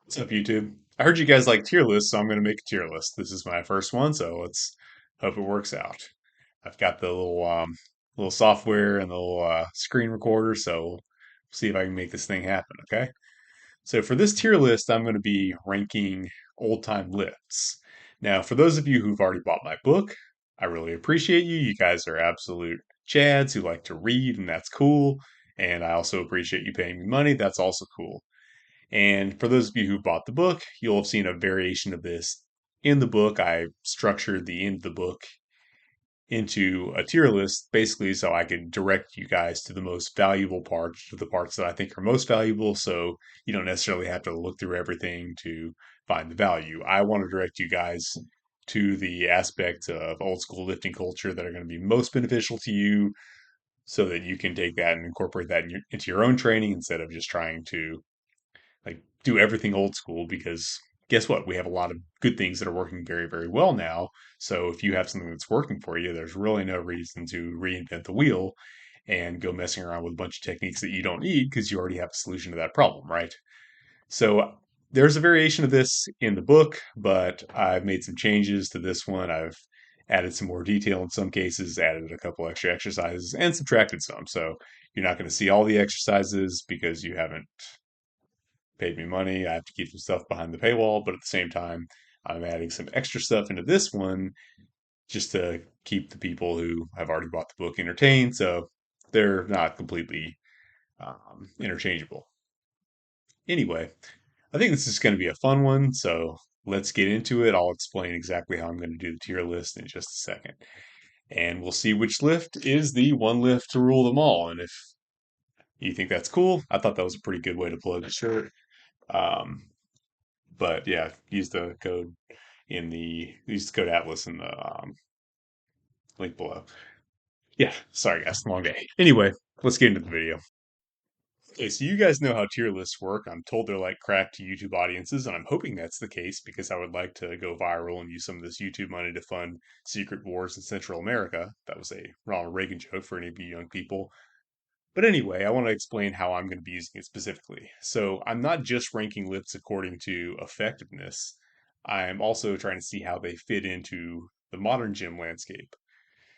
What's up, YouTube? I heard you guys like tier lists, so I'm going to make a tier list. This is my first one, so let's hope it works out. I've got the little software and the little screen recorder, so we'll see if I can make this thing happen. Okay. So for this tier list, I'm going to be ranking old time lifts. Now, for those of you who've already bought my book, I really appreciate you. You guys are absolute chads who like to read, and that's cool. And I also appreciate you paying me money. That's also cool. And for those of you who bought the book, you'll have seen a variation of this in the book. I structured the end of the book into a tier list basically so I could direct you guys to the most valuable parts, to the parts that I think are most valuable. So you don't necessarily have to look through everything to find the value. I want to direct you guys to the aspects of old school lifting culture that are going to be most beneficial to you so that you can take that and incorporate that into your own training instead of just trying to like do everything old school because guess what? We have a lot of good things that are working very, very well now. So if you have something that's working for you, there's really no reason to reinvent the wheel and go messing around with a bunch of techniques that you don't need because you already have a solution to that problem, right? So there's a variation of this in the book, but I've made some changes to this one. I've added some more detail in some cases, added a couple extra exercises, and subtracted some. So you're not going to see all the exercises because you haven't paid me money. I have to keep some stuff behind the paywall, but at the same time, I'm adding some extra stuff into this one just to keep the people who have already bought the book entertained. So they're not completely interchangeable. Anyway, I think this is going to be a fun one. So let's get into it. I'll explain exactly how I'm going to do the tier list in just a second. And we'll see which lift is the one lift to rule them all. And if you think that's cool, I thought that was a pretty good way to plug the shirt. Um, but yeah, use the code Atlas in the link below. Yeah, sorry guys, long day. Anyway, let's get into the video. Okay, so you guys know how tier lists work. I'm told they're like crack to YouTube audiences, and I'm hoping that's the case because I would like to go viral and use some of this YouTube money to fund secret wars in Central America. That was a Ronald Reagan joke for any of you young people. But anyway, I want to explain how I'm going to be using it specifically. So I'm not just ranking lifts according to effectiveness. I'm also trying to see how they fit into the modern gym landscape.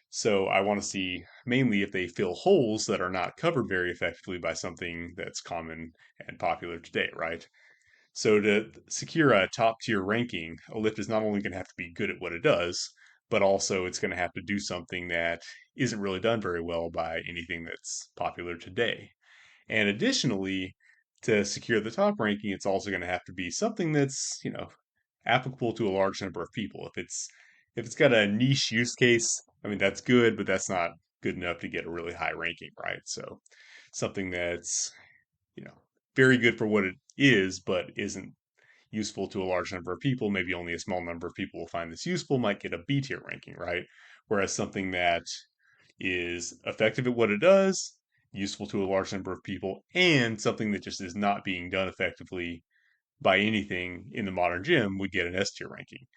So I want to see mainly if they fill holes that are not covered very effectively by something that's common and popular today, right? So to secure a top tier ranking, a lift is not only going to have to be good at what it does, but also it's going to have to do something that isn't really done very well by anything that's popular today. And additionally, to secure the top ranking, it's also going to have to be something that's, applicable to a large number of people. If it's got a niche use case, I mean that's good, but that's not good enough to get a really high ranking, right? So something that's, you know, very good for what it is, but isn't useful to a large number of people, maybe only a small number of people will find this useful, might get a B tier ranking, right? Whereas something that is effective at what it does, useful to a large number of people, and something that just is not being done effectively by anything in the modern gym would get an S tier ranking.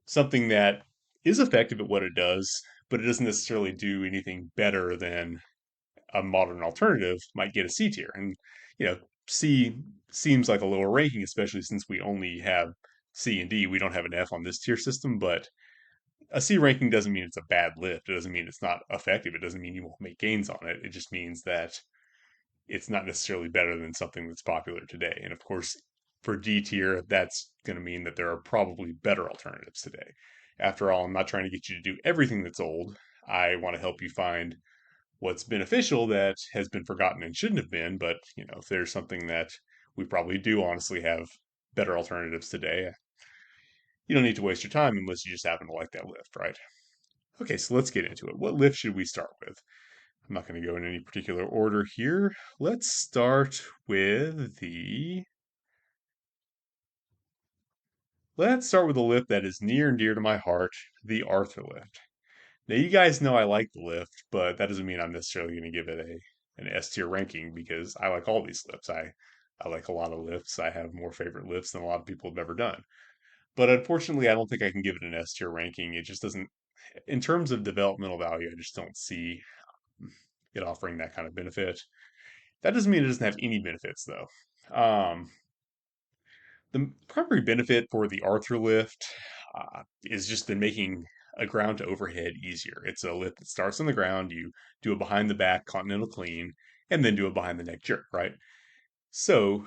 Something that is effective at what it does, but it doesn't necessarily do anything better than a modern alternative might get a C tier. And, C seems like a lower ranking, especially since we only have C and D. We don't have an F on this tier system, but a C ranking doesn't mean it's a bad lift. It doesn't mean it's not effective. It doesn't mean you won't make gains on it. It just means that it's not necessarily better than something that's popular today. And of course, for D tier, that's going to mean that there are probably better alternatives today. After all, I'm not trying to get you to do everything that's old. I want to help you find what's beneficial that has been forgotten and shouldn't have been. But, if there's something that we probably do honestly have better alternatives today, you don't need to waste your time unless you just happen to like that lift, right? Okay, so let's get into it. What lift should we start with? I'm not going to go in any particular order here. Let's start with the Let's start with a lift that is near and dear to my heart, the Arthur lift. Now you guys know I like the lift, but that doesn't mean I'm necessarily going to give it an S tier ranking because I like all these lifts. I like a lot of lifts. I have more favorite lifts than a lot of people have ever done. But unfortunately, I don't think I can give it an S tier ranking. It just doesn't, in terms of developmental value, I just don't see it offering that kind of benefit. That doesn't mean it doesn't have any benefits though. Um, The primary benefit for the Arthur lift is just in making a ground to overhead easier. It's a lift that starts on the ground, you do a behind the back continental clean, and then do a behind the neck jerk, right? So,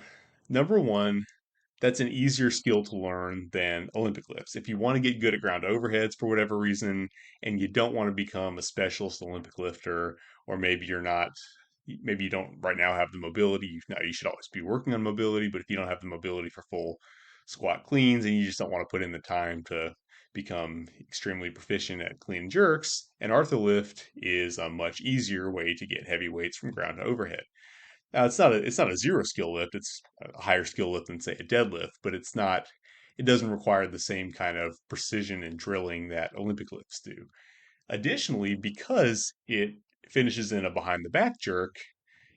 number one, that's an easier skill to learn than Olympic lifts. If you want to get good at ground overheads for whatever reason, and you don't want to become a specialist Olympic lifter, or maybe you don't right now have the mobility. Now you should always be working on mobility, but if you don't have the mobility for full squat cleans and you just don't want to put in the time to become extremely proficient at clean jerks, an Arthur lift is a much easier way to get heavy weights from ground to overhead. Now it's not a zero skill lift. It's a higher skill lift than say a deadlift, but it doesn't require the same kind of precision and drilling that Olympic lifts do. Additionally, because it finishes in a behind the back jerk,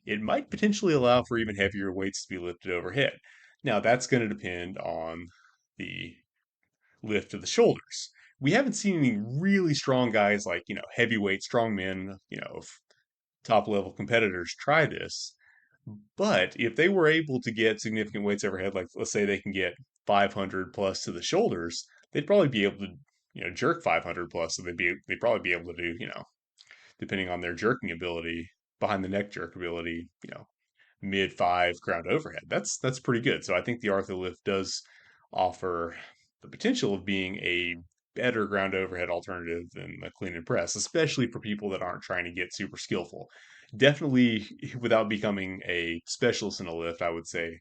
it might potentially allow for even heavier weights to be lifted overhead. Now that's going to depend on the lift of the shoulders. We haven't seen any really strong guys like, heavyweight strong men, top level competitors try this. But if they were able to get significant weights overhead, like let's say they can get 500 plus to the shoulders, they'd probably be able to, jerk 500 plus. So they'd probably be able to do, depending on their jerking ability, behind the neck jerk ability, mid five ground overhead. That's pretty good. So I think the Arthur lift does offer the potential of being a better ground overhead alternative than the clean and press, especially for people that aren't trying to get super skillful. Definitely, without becoming a specialist in a lift, I would say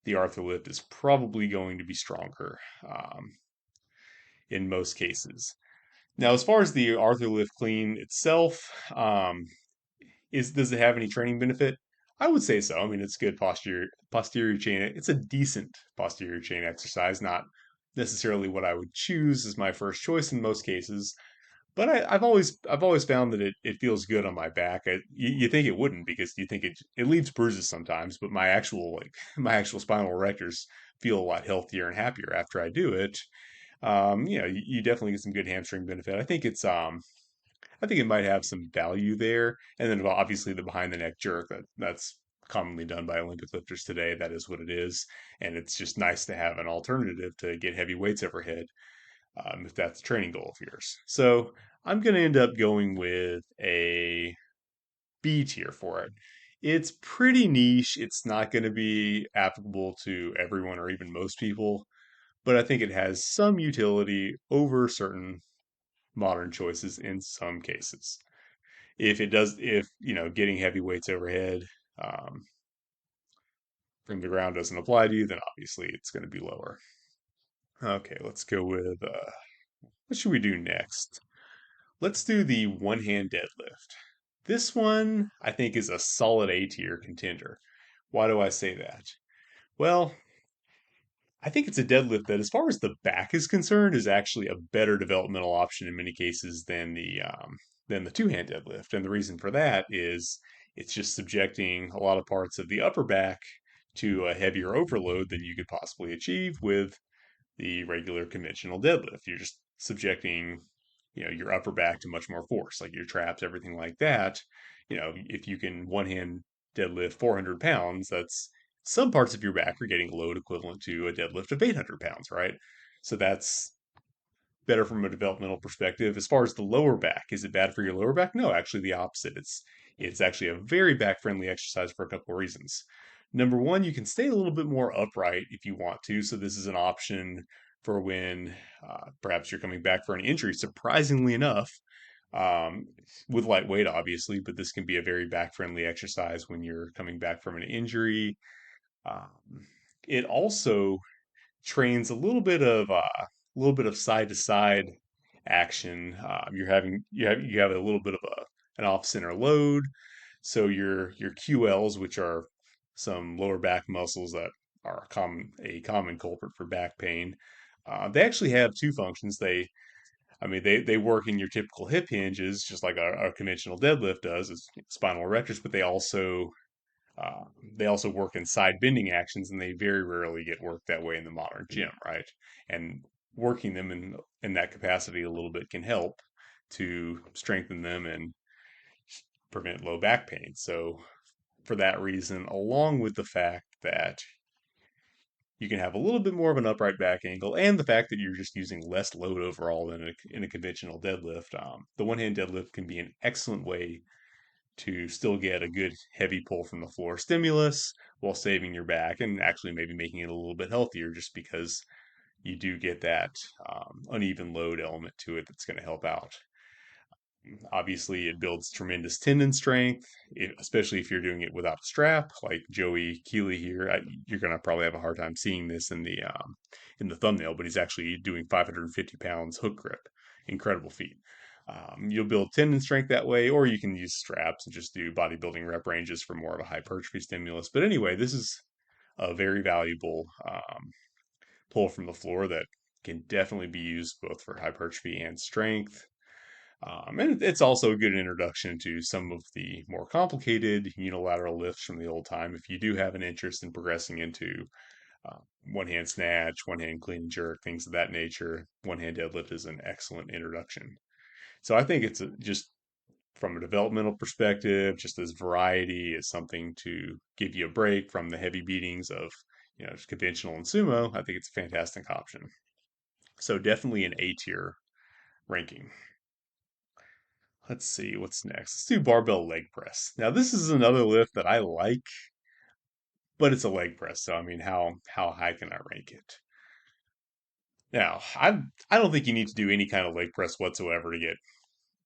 the Arthur lift is probably going to be stronger in most cases. Now, as far as the Arthur lift clean itself, does it have any training benefit? I would say so. I mean, it's good posterior chain. It's a decent posterior chain exercise, not necessarily what I would choose as my first choice in most cases. But I've always found that it feels good on my back. You think it wouldn't because you think it leaves bruises sometimes, but my actual spinal erectors feel a lot healthier and happier after I do it. You definitely get some good hamstring benefit. I think it might have some value there. And then obviously the behind the neck jerk that's commonly done by Olympic lifters today. That is what it is, and it's just nice to have an alternative to get heavy weights overhead if that's a training goal of yours. So I'm going to end up going with a B tier for it. It's pretty niche. It's not going to be applicable to everyone or even most people, but I think it has some utility over certain modern choices in some cases. If getting heavy weights overhead um, from the ground doesn't apply to you, then obviously it's going to be lower. Okay, let's go with what should we do next? Let's do the one hand deadlift. This one I think is a solid A tier contender. Why do I say that? Well, I think it's a deadlift that, as far as the back is concerned, is actually a better developmental option in many cases than the two hand deadlift. And the reason for that is it's just subjecting a lot of parts of the upper back to a heavier overload than you could possibly achieve with the regular conventional deadlift. You're just subjecting, your upper back to much more force, like your traps, everything like that. If you can one hand deadlift 400 pounds, that's some parts of your back are getting load equivalent to a deadlift of 800 pounds, right? So that's better from a developmental perspective. As far as the lower back, is it bad for your lower back? No, actually the opposite. It's actually a very back friendly exercise for a couple of reasons. Number one, you can stay a little bit more upright if you want to. So this is an option for when perhaps you're coming back for an injury. Surprisingly enough, um, with light weight, obviously, but this can be a very back friendly exercise when you're coming back from an injury. Um, it also trains a little bit of side to side action. You have a little bit of an off center load, so your QLs, which are some lower back muscles that are a common culprit for back pain, they actually have two functions. They work in your typical hip hinges, just like a conventional deadlift does, as spinal erectors, but uh, they also work in side bending actions, and they very rarely get worked that way in the modern gym, right? And working them in that capacity a little bit can help to strengthen them and prevent low back pain. So, for that reason, along with the fact that You can have a little bit more of an upright back angle, and the fact that you're just using less load overall than in a conventional deadlift. The one hand deadlift can be an excellent way to still get a good heavy pull from the floor stimulus while saving your back and actually maybe making it a little bit healthier just because you do get that uneven load element to it that's going to help out. Obviously, it builds tremendous tendon strength, especially if you're doing it without a strap, like Joey Keeley here. You're going to probably have a hard time seeing this in the thumbnail, but he's actually doing 550 pounds hook grip. Incredible feat. You'll build tendon strength that way, or you can use straps and just do bodybuilding rep ranges for more of a hypertrophy stimulus. But anyway, this is a very valuable pull from the floor that can definitely be used both for hypertrophy and strength. And it's also a good introduction to some of the more complicated unilateral lifts from the old time. If you do have an interest in progressing into one hand snatch, one hand clean and jerk, things of that nature, one hand deadlift is an excellent introduction. So I think it's just from a developmental perspective, just as variety is something to give you a break from the heavy beatings of just conventional and sumo. I think it's a fantastic option. So definitely an A tier ranking. Let's see what's next. Let's do barbell leg press. Now this is another lift that I like, but it's a leg press. So I mean, how high can I rank it? Now I don't think you need to do any kind of leg press whatsoever to get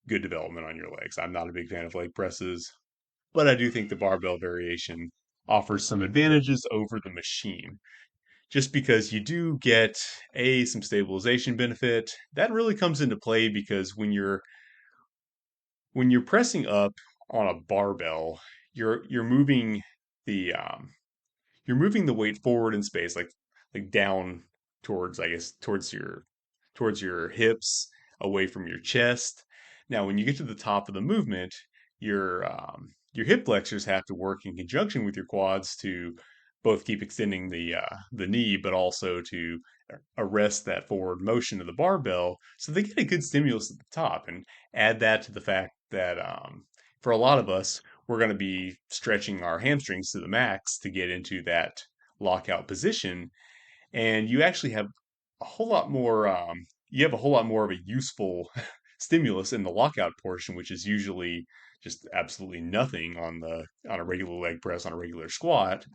good development on your legs. I'm not a big fan of leg presses, but I do think the barbell variation offers some advantages over the machine. Just because you do get some stabilization benefit, that really comes into play because when you're pressing up on a barbell, you're moving the you're moving the weight forward in space, like down towards, I guess, towards your hips, away from your chest. Now, when you get to the top of the movement, your hip flexors have to work in conjunction with your quads to both keep extending the knee, but also to arrest that forward motion of the barbell. So they get a good stimulus at the top, and add that to the fact that for a lot of us, we're going to be stretching our hamstrings to the max to get into that lockout position, and you actually have a whole lot more. You have a whole lot more of a useful stimulus in the lockout portion, which is usually just absolutely nothing on a regular leg press on a regular squat.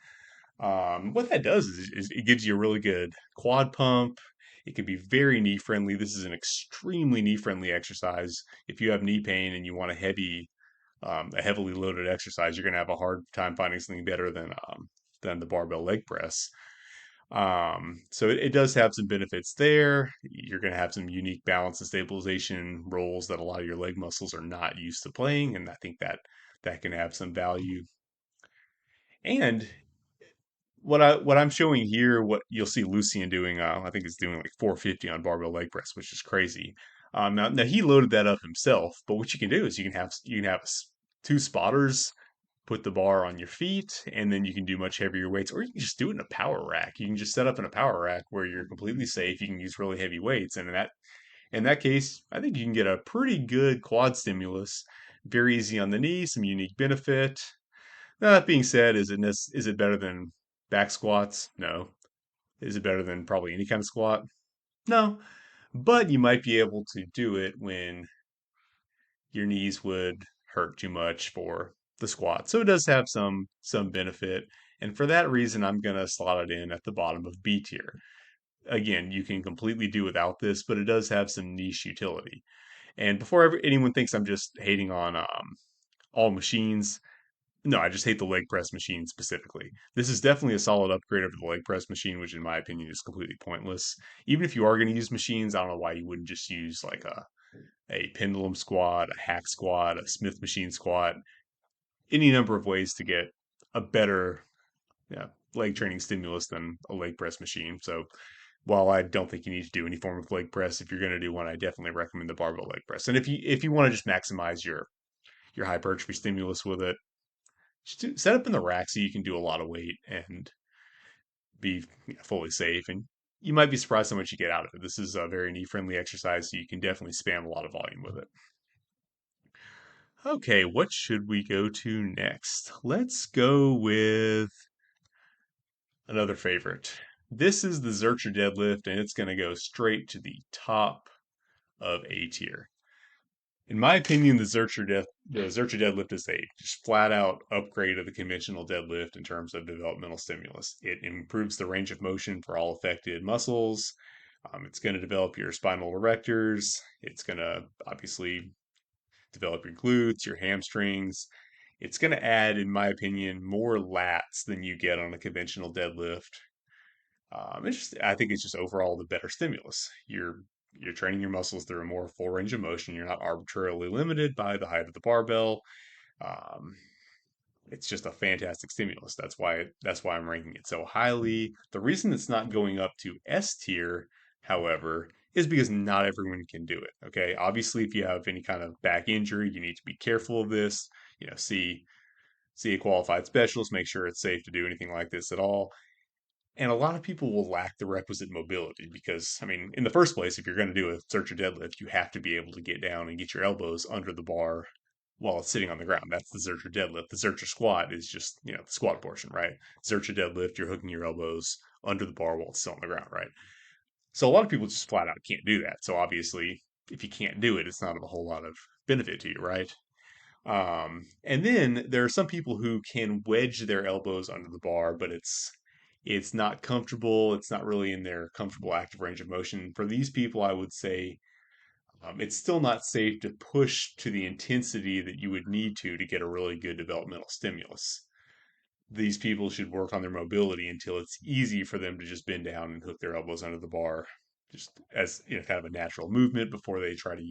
What that does is it gives you a really good quad pump. It can be very knee friendly. This is an extremely knee friendly exercise. If you have knee pain and you want a heavily loaded exercise, you're going to have a hard time finding something better than the barbell leg press. So it does have some benefits there. You're going to have some unique balance and stabilization roles that a lot of your leg muscles are not used to playing, and I think that can have some value. And what I'm showing here, what you'll see Lucian doing, I think it's doing like 450 on barbell leg press, which is crazy. Now he loaded that up himself, but what you can do is you can have two spotters put the bar on your feet, and then you can do much heavier weights, or you can just do it in a power rack. You can just set up in a power rack where you're completely safe. You can use really heavy weights, and in that case, I think you can get a pretty good quad stimulus. Very easy on the knee, some unique benefit. Now, that being said, is it better than back squats? No. Is it better than probably any kind of squat? No. But you might be able to do it when your knees would hurt too much for the squat. So it does have some benefit. And for that reason, I'm going to slot it in at the bottom of B tier. Again, you can completely do without this, but it does have some niche utility. And before anyone thinks I'm just hating on all machines, no, I just hate the leg press machine specifically. This is definitely a solid upgrade over the leg press machine, which in my opinion is completely pointless. Even if you are going to use machines, I don't know why you wouldn't just use like a pendulum squat, a hack squat, a Smith machine squat, any number of ways to get a better leg training stimulus than a leg press machine. So while I don't think you need to do any form of leg press, if you're going to do one, I definitely recommend the barbell leg press. And if you want to just maximize your hypertrophy stimulus with it, just set up in the rack so you can do a lot of weight and be fully safe. And you might be surprised how much you get out of it. This is a very knee friendly exercise, so you can definitely spam a lot of volume with it. Okay, what should we go to next? Let's go with another favorite, This is the Zercher deadlift, and it's going to go straight to the top of A tier. In my opinion, the Zercher deadlift is a just flat out upgrade of the conventional deadlift in terms of developmental stimulus. It improves the range of motion for all affected muscles. It's going to develop your spinal erectors. It's going to obviously develop your glutes, your hamstrings. It's going to add, in my opinion, more lats than you get on a conventional deadlift. I think it's just overall the better stimulus. You're training your muscles through a more full range of motion. You're not arbitrarily limited by the height of the barbell. Um, it's just a fantastic stimulus. That's why I'm ranking it so highly. The reason it's not going up to S tier, however, is because not everyone can do it. Okay, obviously, if you have any kind of back injury, you need to be careful of this. See a qualified specialist, make sure it's safe to do anything like this at all. And a lot of people will lack the requisite mobility because, I mean, in the first place, if you're going to do a Zercher deadlift, you have to be able to get down and get your elbows under the bar while it's sitting on the ground. That's the Zercher deadlift. The Zercher squat is just, the squat portion, right? Zercher deadlift, you're hooking your elbows under the bar while it's still on the ground, right? So a lot of people just flat out can't do that. So obviously, if you can't do it, it's not of a whole lot of benefit to you, right? And then there are some people who can wedge their elbows under the bar, but it's not comfortable. It's not really in their comfortable active range of motion. For these people, I would say it's still not safe to push to the intensity that you would need to get a really good developmental stimulus. These people should work on their mobility until it's easy for them to just bend down and hook their elbows under the bar, just as kind of a natural movement before they try to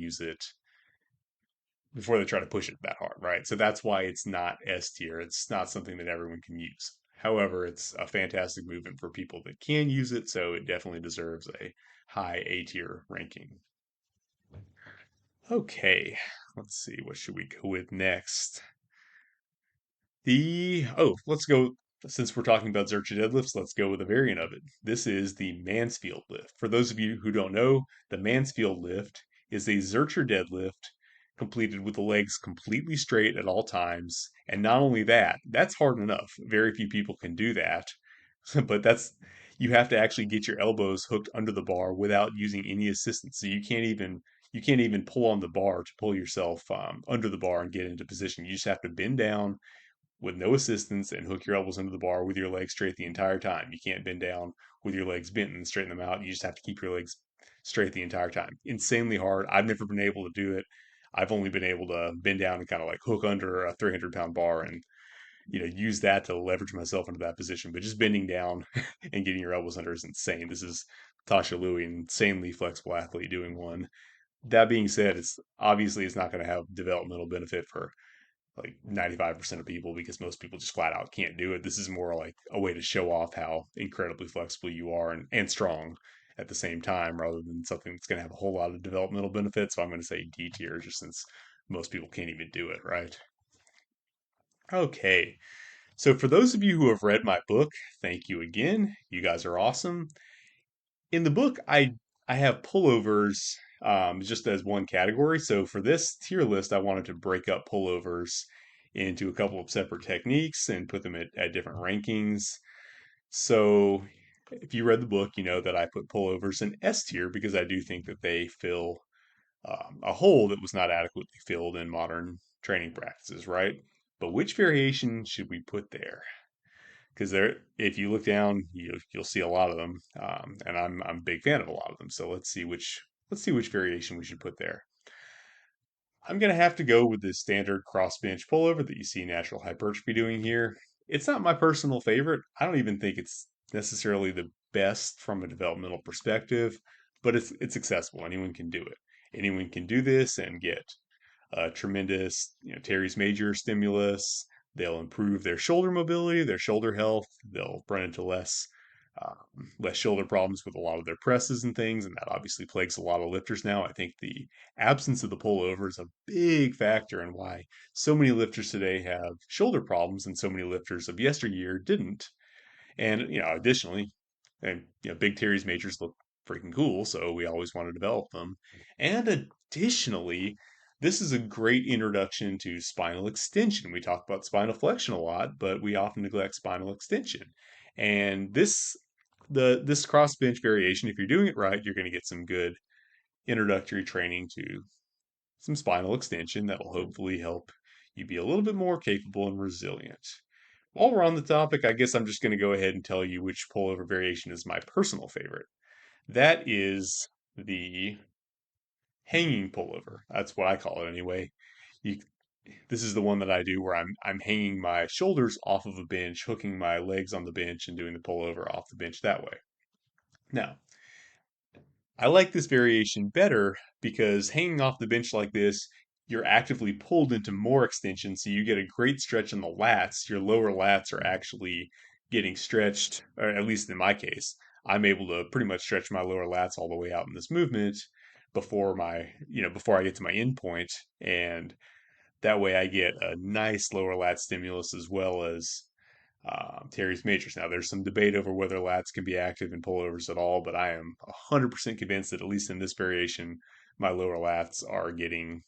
push it that hard, right? So that's why it's not S tier. It's not something that everyone can use. However, it's a fantastic movement for people that can use it, so it definitely deserves a high A tier ranking. Okay, let's see, what should we go with next? Let's go. Since we're talking about Zercher deadlifts, let's go with a variant of it. This is the Mansfield lift. For those of you who don't know, the Mansfield lift is a Zercher deadlift completed with the legs completely straight at all times. And not only that, that's hard enough. Very few people can do that. But you have to actually get your elbows hooked under the bar without using any assistance. So you can't even pull on the bar to pull yourself under the bar and get into position. You just have to bend down with no assistance and hook your elbows under the bar with your legs straight the entire time. You can't bend down with your legs bent and straighten them out. You just have to keep your legs straight the entire time. Insanely hard. I've never been able to do it. I've only been able to bend down and kind of like hook under a 300-pound bar and use that to leverage myself into that position. But just bending down and getting your elbows under is insane. This is Tasha Louie, an insanely flexible athlete doing one. That being said, it's not going to have developmental benefit for like 95% of people because most people just flat out can't do it. This is more like a way to show off how incredibly flexible you are and strong at the same time rather than something that's going to have a whole lot of developmental benefits. So I'm going to say D tier just since most people can't even do it, right? Okay. So for those of you who have read my book, thank you again. You guys are awesome. In the book, I have pullovers just as one category. So for this tier list, I wanted to break up pullovers into a couple of separate techniques and put them at different rankings. So if you read the book, you know that I put pullovers in S tier because I do think that they fill a hole that was not adequately filled in modern training practices, right? But which variation should we put there? Because if you look down, you'll see a lot of them, and I'm a big fan of a lot of them. So let's see which variation we should put there. I'm gonna have to go with the standard cross bench pullover that you see natural hypertrophy doing here. It's not my personal favorite. I don't even think it's necessarily the best from a developmental perspective, but it's accessible. Anyone can do it. Anyone can do this and get tremendous, teres major stimulus. They'll improve their shoulder mobility, their shoulder health. They'll run into less shoulder problems with a lot of their presses and things, and that obviously plagues a lot of lifters now. I think the absence of the pullover is a big factor in why so many lifters today have shoulder problems and so many lifters of yesteryear didn't. And additionally, and big teres majors look freaking cool, so we always want to develop them. And additionally, this is a great introduction to spinal extension. We talk about spinal flexion a lot, but we often neglect spinal extension. And this the this cross bench variation, if you're doing it right, you're going to get some good introductory training to some spinal extension that will hopefully help you be a little bit more capable and resilient. While we're on the topic, I guess I'm just going to go ahead and tell you which pullover variation is my personal favorite. That is the hanging pullover. That's what I call it anyway. You, this is the one that I do where I'm hanging my shoulders off of a bench, hooking my legs on the bench, and doing the pullover off the bench that way. Now, I like this variation better because hanging off the bench like this, you're actively pulled into more extension, so you get a great stretch in the lats. Your lower lats are actually getting stretched, or at least in my case, I'm able to pretty much stretch my lower lats all the way out in this movement before I get to my end point, and that way I get a nice lower lat stimulus as well as teres majors. Now, there's some debate over whether lats can be active in pullovers at all, but I am 100% convinced that at least in this variation, my lower lats are getting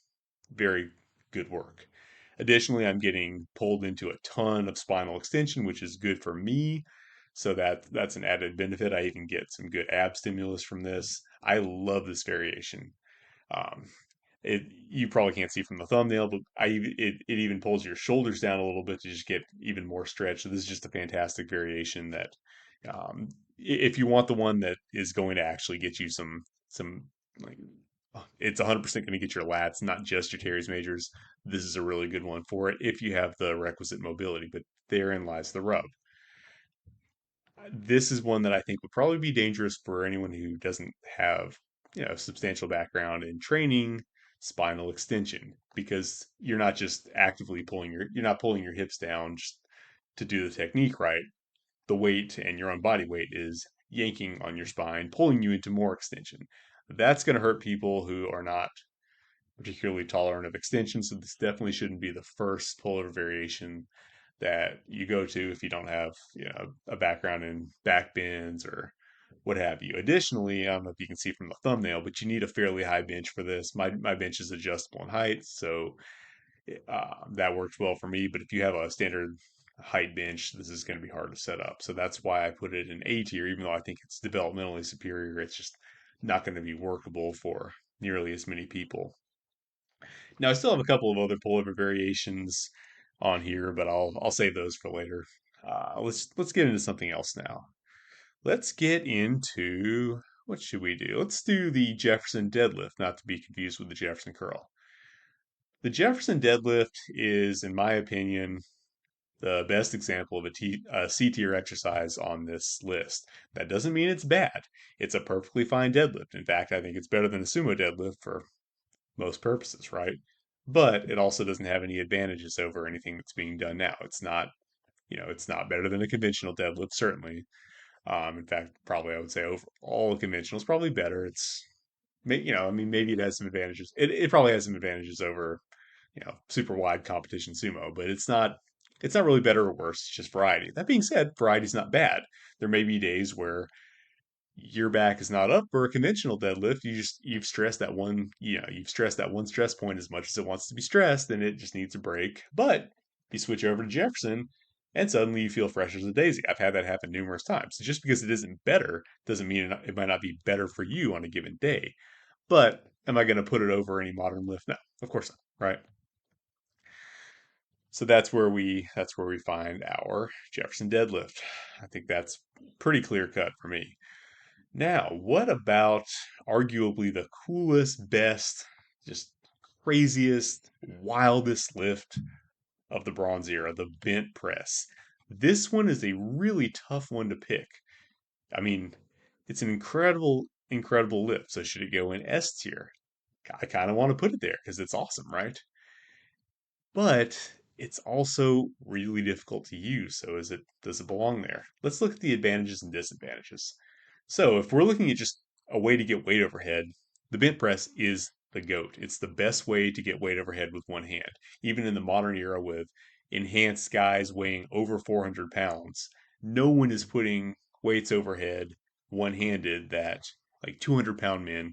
very good work. Additionally, I'm getting pulled into a ton of spinal extension, which is good for me. So that's an added benefit. I even get some good ab stimulus from this. I love this variation. Um, you probably can't see from the thumbnail, but it even pulls your shoulders down a little bit to just get even more stretch. So this is just a fantastic variation that, if you want the one that is going to actually get you some like it's 100% going to get your lats, not just your teres majors. This is a really good one for it if you have the requisite mobility. But therein lies the rub. This is one that I think would probably be dangerous for anyone who doesn't have, substantial background in training spinal extension because you're not just actively you're not pulling your hips down just to do the technique right. The weight and your own body weight is yanking on your spine, pulling you into more extension. That's going to hurt people who are not particularly tolerant of extension. So this definitely shouldn't be the first polar variation that you go to if you don't have a background in back bends or what have you. Additionally, I don't know if you can see from the thumbnail, but you need a fairly high bench for this. My bench is adjustable in height, so that works well for me. But if you have a standard height bench, this is going to be hard to set up. So that's why I put it in A tier, even though I think it's developmentally superior. It's just not going to be workable for nearly as many people. Now I still have a couple of other pullover variations on here, but I'll save those for later. Let's get into something else now. Let's get into what should we do? Let's do the Jefferson deadlift, not to be confused with the Jefferson curl. The Jefferson deadlift is, in my opinion, the best example of a C tier exercise on this list. That doesn't mean it's bad. It's a perfectly fine deadlift. In fact, I think it's better than a sumo deadlift for most purposes, right? But it also doesn't have any advantages over anything that's being done now. It's not better than a conventional deadlift, certainly. In fact, probably I would say overall conventional is probably better. I mean, maybe it has some advantages. It probably has some advantages over, super wide competition sumo, but it's not really better or worse. It's just variety. That being said, variety's not bad. There may be days where your back is not up for a conventional deadlift. You've stressed that one stress point as much as it wants to be stressed, and it just needs a break. But you switch over to Jefferson, and suddenly you feel fresh as a daisy. I've had that happen numerous times. So just because it isn't better doesn't mean it might not be better for you on a given day. But am I going to put it over any modern lift? No, of course not. Right. So that's where we find our Jefferson deadlift. I think that's pretty clear cut for me. Now, what about arguably the coolest, best, just craziest, wildest lift of the Bronze Era, the bent press? This one is a really tough one to pick. I mean, it's an incredible, incredible lift. So should it go in S tier? I kind of want to put it there because it's awesome, right? But it's also really difficult to use. So does it belong there? Let's look at the advantages and disadvantages. So if we're looking at just a way to get weight overhead, the bent press is the GOAT. It's the best way to get weight overhead with one hand. Even in the modern era with enhanced guys weighing over 400 pounds, no one is putting weights overhead one-handed that like 200-pound men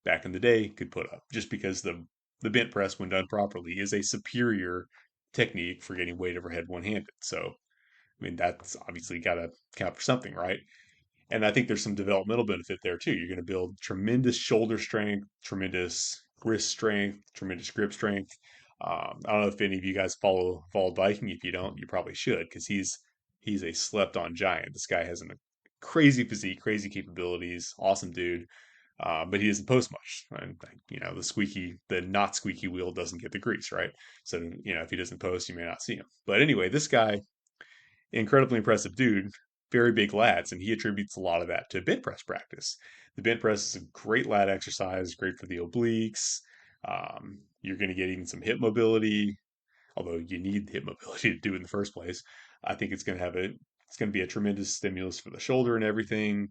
back in the day could put up, just because the bent press, when done properly, is a superior technique for getting weight overhead one handed. So, I mean, that's obviously got to count for something, right? And I think there's some developmental benefit there too. You're going to build tremendous shoulder strength, tremendous wrist strength, tremendous grip strength. I don't know if any of you guys followed biking. If you don't, you probably should, because he's a slept on giant. This guy has a crazy physique, crazy capabilities, awesome dude. But he doesn't post much. And, the not squeaky wheel doesn't get the grease, right? So, if he doesn't post, you may not see him. But anyway, this guy, incredibly impressive dude, very big lats, and he attributes a lot of that to bench press practice. The bench press is a great lat exercise, great for the obliques. You're going to get even some hip mobility, although you need hip mobility to do it in the first place. I think it's going to be a tremendous stimulus for the shoulder and everything.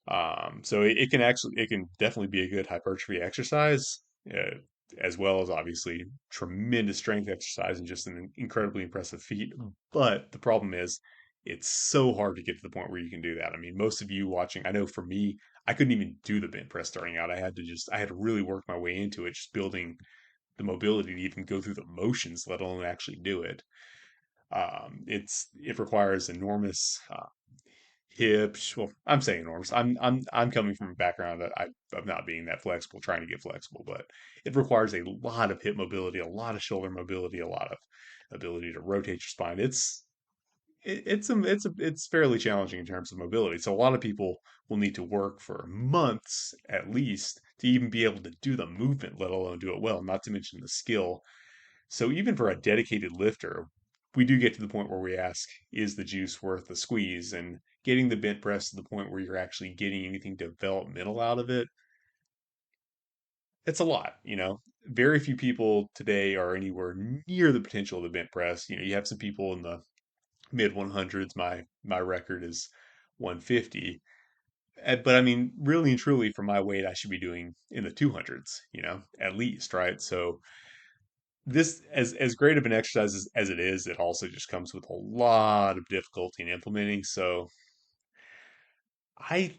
So it can definitely be a good hypertrophy exercise, uh, as well as obviously tremendous strength exercise and just an incredibly impressive feat. But the problem is, it's so hard to get to the point where you can do that. I mean, most of you watching, I know for me, I couldn't even do the bench press starting out. I had to really work my way into it, just building the mobility to even go through the motions, let alone actually do it. It requires enormous hips. Well, I'm saying enormous. I'm coming from a background of not being that flexible, trying to get flexible, but it requires a lot of hip mobility, a lot of shoulder mobility, a lot of ability to rotate your spine. It's fairly challenging in terms of mobility. So a lot of people will need to work for months at least to even be able to do the movement, let alone do it well. Not to mention the skill. So even for a dedicated lifter, we do get to the point where we ask, is the juice worth the squeeze? And getting the bench press to the point where you're actually getting anything developmental out of it, it's a lot. Very few people today are anywhere near the potential of the bench press. You have some people in the mid 100s. My record is 150. But I mean, really and truly, for my weight, I should be doing in the 200s, at least, right? So this, as great of an exercise as it is, it also just comes with a lot of difficulty in implementing. So I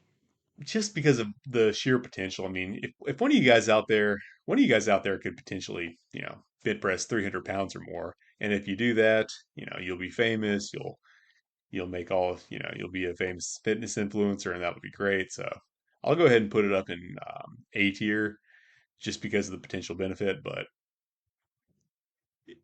just because of the sheer potential, I mean, if one of you guys out there could potentially, bench press 300 pounds or more, and if you do that, you'll be famous, you'll make you'll be a famous fitness influencer, and that would be great. So I'll go ahead and put it up in A tier just because of the potential benefit, but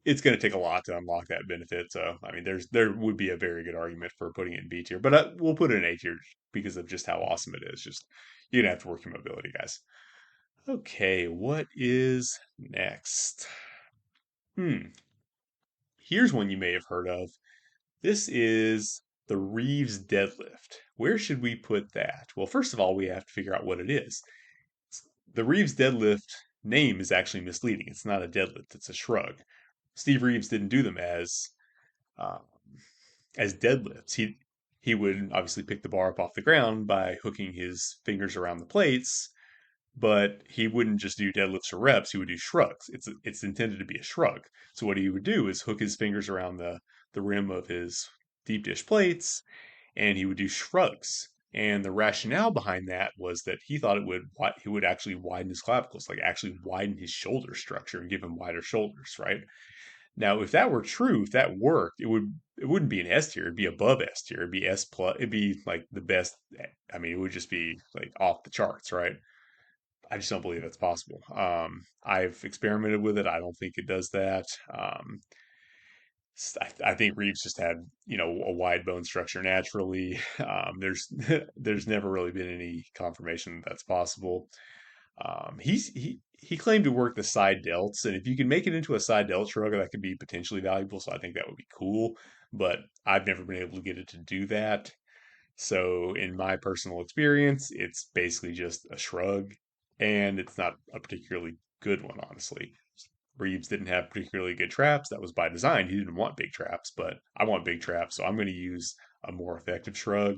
it's going to take a lot to unlock that benefit. So, I mean, there would be a very good argument for putting it in B tier, but we'll put it in A tier because of just how awesome it is. Just you're gonna have to work your mobility, guys. Okay, what is next? Hmm, here's one you may have heard of. This is the Reeves deadlift. Where should we put that? Well, first of all, we have to figure out what it is. The Reeves deadlift name is actually misleading. It's not a deadlift; it's a shrug. Steve Reeves didn't do them uh, as deadlifts. He would obviously pick the bar up off the ground by hooking his fingers around the plates, but he wouldn't just do deadlifts or reps. He would do shrugs. It's intended to be a shrug. So what he would do is hook his fingers around the rim of his deep dish plates, and he would do shrugs. And the rationale behind that was that he thought he would actually widen his clavicles, like actually widen his shoulder structure and give him wider shoulders, right? Now, if that were true, if that worked, it wouldn't be an S tier. It'd be above S tier. It'd be S plus. It'd be like the best. I mean, it would just be like off the charts, right? I just don't believe that's possible. I've experimented with it. I don't think it does that. I think Reeves just had a wide bone structure naturally. There's never really been any confirmation that that's possible. He claimed to work the side delts, and if you can make it into a side delt shrug, that could be potentially valuable. So I think that would be cool. But I've never been able to get it to do that. So in my personal experience, it's basically just a shrug, and it's not a particularly good one, honestly. Reeves didn't have particularly good traps. That was by design. He didn't want big traps, but I want big traps, so I'm going to use a more effective shrug.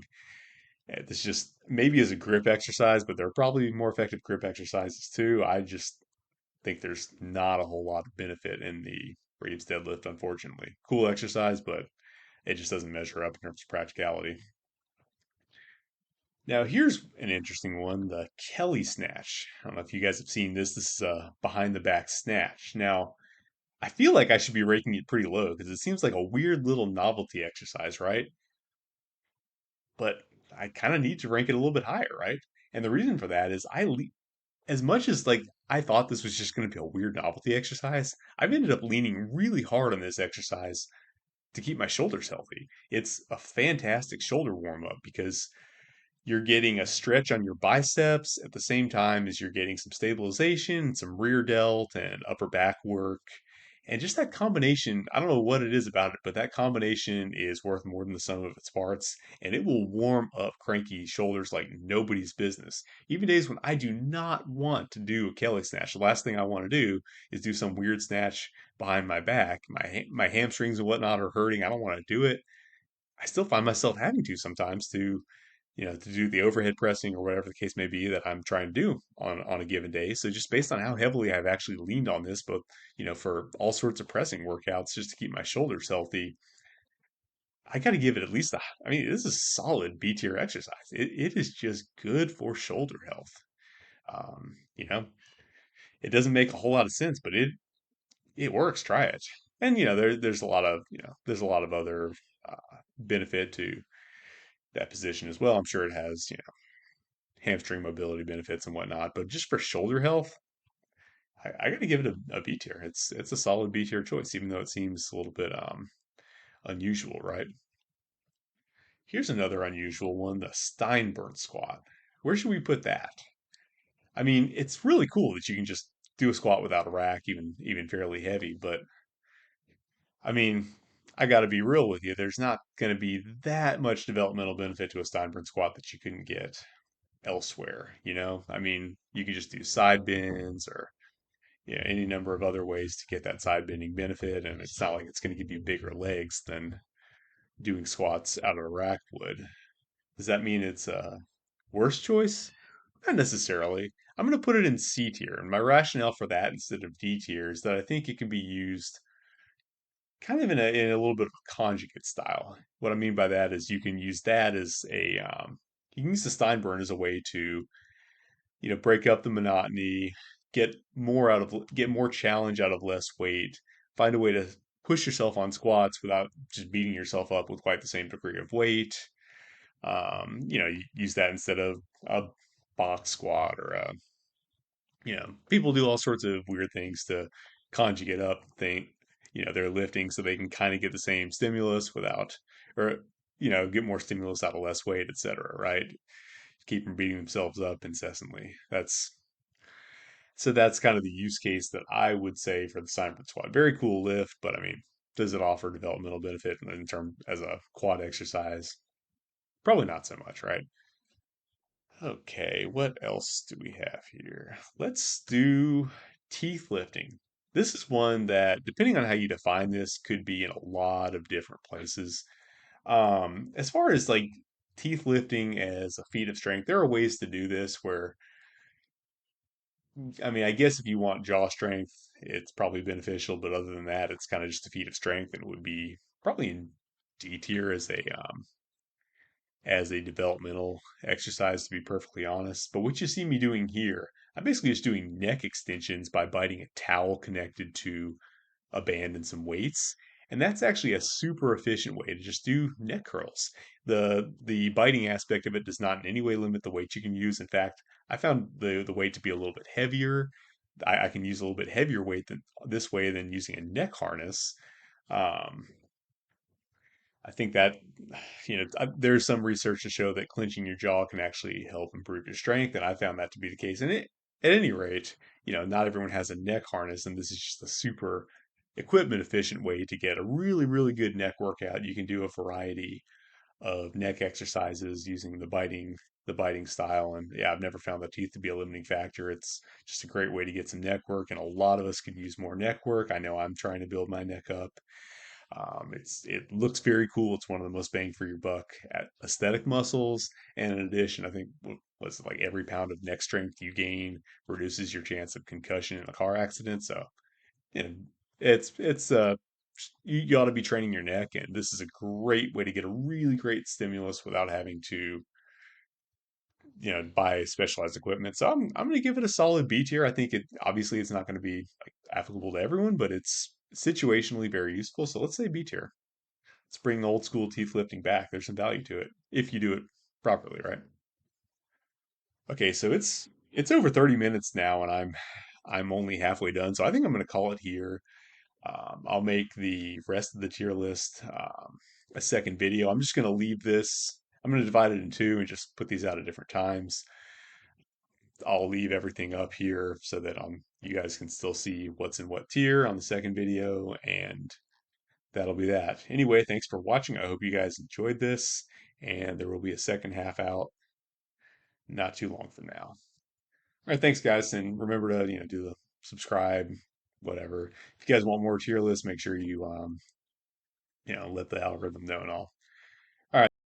It's just maybe as a grip exercise, but there are probably more effective grip exercises too. I just think there's not a whole lot of benefit in the Reeves deadlift, unfortunately. Cool exercise, but it just doesn't measure up in terms of practicality. Now, here's an interesting one, the Kelly snatch. I don't know if you guys have seen this. This is a behind the back snatch. Now, I feel like I should be rating it pretty low because it seems like a weird little novelty exercise, right? But I kind of need to rank it a little bit higher, right? And the reason for that is as much as like I thought this was just going to be a weird novelty exercise, I've ended up leaning really hard on this exercise to keep my shoulders healthy. It's a fantastic shoulder warm up because you're getting a stretch on your biceps at the same time as you're getting some stabilization, some rear delt, and upper back work. And just that combination, I don't know what it is about it, but that combination is worth more than the sum of its parts. And it will warm up cranky shoulders like nobody's business. Even days when I do not want to do a Kelly snatch, the last thing I want to do is do some weird snatch behind my back. My hamstrings and whatnot are hurting. I don't want to do it. I still find myself having to sometimes to do the overhead pressing or whatever the case may be that I'm trying to do on a given day. So just based on how heavily I've actually leaned on this, both for all sorts of pressing workouts, just to keep my shoulders healthy, I got to give it at least I mean, this is a solid B tier exercise. It is just good for shoulder health. Um, you know, it doesn't make a whole lot of sense, but it works. Try it. And there's a lot of there's a lot of other benefit to that position as well. I'm sure it has hamstring mobility benefits and whatnot. But just for shoulder health, I got to give it a B tier. It's a solid B tier choice, even though it seems a little bit unusual, right? Here's another unusual one: the Steinborn squat. Where should we put that? I mean, it's really cool that you can just do a squat without a rack, even fairly heavy. But I mean, I got to be real with you. There's not going to be that much developmental benefit to a Steinborn squat that you couldn't get elsewhere. I mean, you could just do side bends or any number of other ways to get that side bending benefit. And it's not like it's going to give you bigger legs than doing squats out of a rack would. Does that mean it's a worse choice? Not necessarily. I'm going to put it in C tier. And my rationale for that instead of D tier is that I think it can be used kind of in a little bit of a conjugate style. What I mean by that is you can use that as you can use the Steinborn as a way to break up the monotony, get more challenge out of less weight, find a way to push yourself on squats without just beating yourself up with quite the same degree of weight. You use that instead of a box squat or people do all sorts of weird things to conjugate up they're lifting so they can kind of get the same stimulus without or get more stimulus out of less weight, etc. Right? Keep from beating themselves up incessantly. That's kind of the use case that I would say for the Steinfort squat. Very cool lift, but I mean, does it offer developmental benefit in term as a quad exercise? Probably not so much, right? Okay, what else do we have here? Let's do teeth lifting. This is one that, depending on how you define this, could be in a lot of different places. As far as like teeth lifting as a feat of strength, there are ways to do this where I mean, I guess if you want jaw strength, it's probably beneficial, but other than that, it's kind of just a feat of strength and it would be probably in D tier as a developmental exercise, to be perfectly honest. But what you see me doing here, I'm basically just doing neck extensions by biting a towel connected to a band and some weights. And that's actually a super efficient way to just do neck curls. The biting aspect of it does not in any way limit the weight you can use. In fact, I found the weight to be a little bit heavier. I can use a little bit heavier weight than this way than using a neck harness. Um, I think that there's some research to show that clenching your jaw can actually help improve your strength, and I found that to be the case. And at any rate, not everyone has a neck harness, and this is just a super equipment efficient way to get a really, really good neck workout. You can do a variety of neck exercises using the biting style. And yeah, I've never found the teeth to be a limiting factor. It's just a great way to get some neck work, and a lot of us could use more neck work. I know I'm trying to build my neck up. It looks very cool. It's one of the most bang for your buck at aesthetic muscles. And in addition, I think what's it, like every pound of neck strength you gain reduces your chance of concussion in a car accident. So, you know, it's you ought to be training your neck, and this is a great way to get a really great stimulus without having to buy specialized equipment. So I'm going to give it a solid B tier. I think it obviously it's not going to be like applicable to everyone, but it's situationally very useful. So let's say B tier. Let's bring the old school teeth lifting back. There's some value to it if you do it properly, right? Okay, so it's over 30 minutes now, and I'm only halfway done. So I think I'm going to call it here. I'll make the rest of the tier list a second video. I'm just going to leave this. I'm going to divide it in two and just put these out at different times. I'll leave everything up here so that you guys can still see what's in what tier on the second video, and that'll be that. Anyway, thanks for watching. I hope you guys enjoyed this, and there will be a second half out not too long from now. All right, thanks guys, and remember to do the subscribe, whatever. If you guys want more tier lists, make sure you let the algorithm know and all.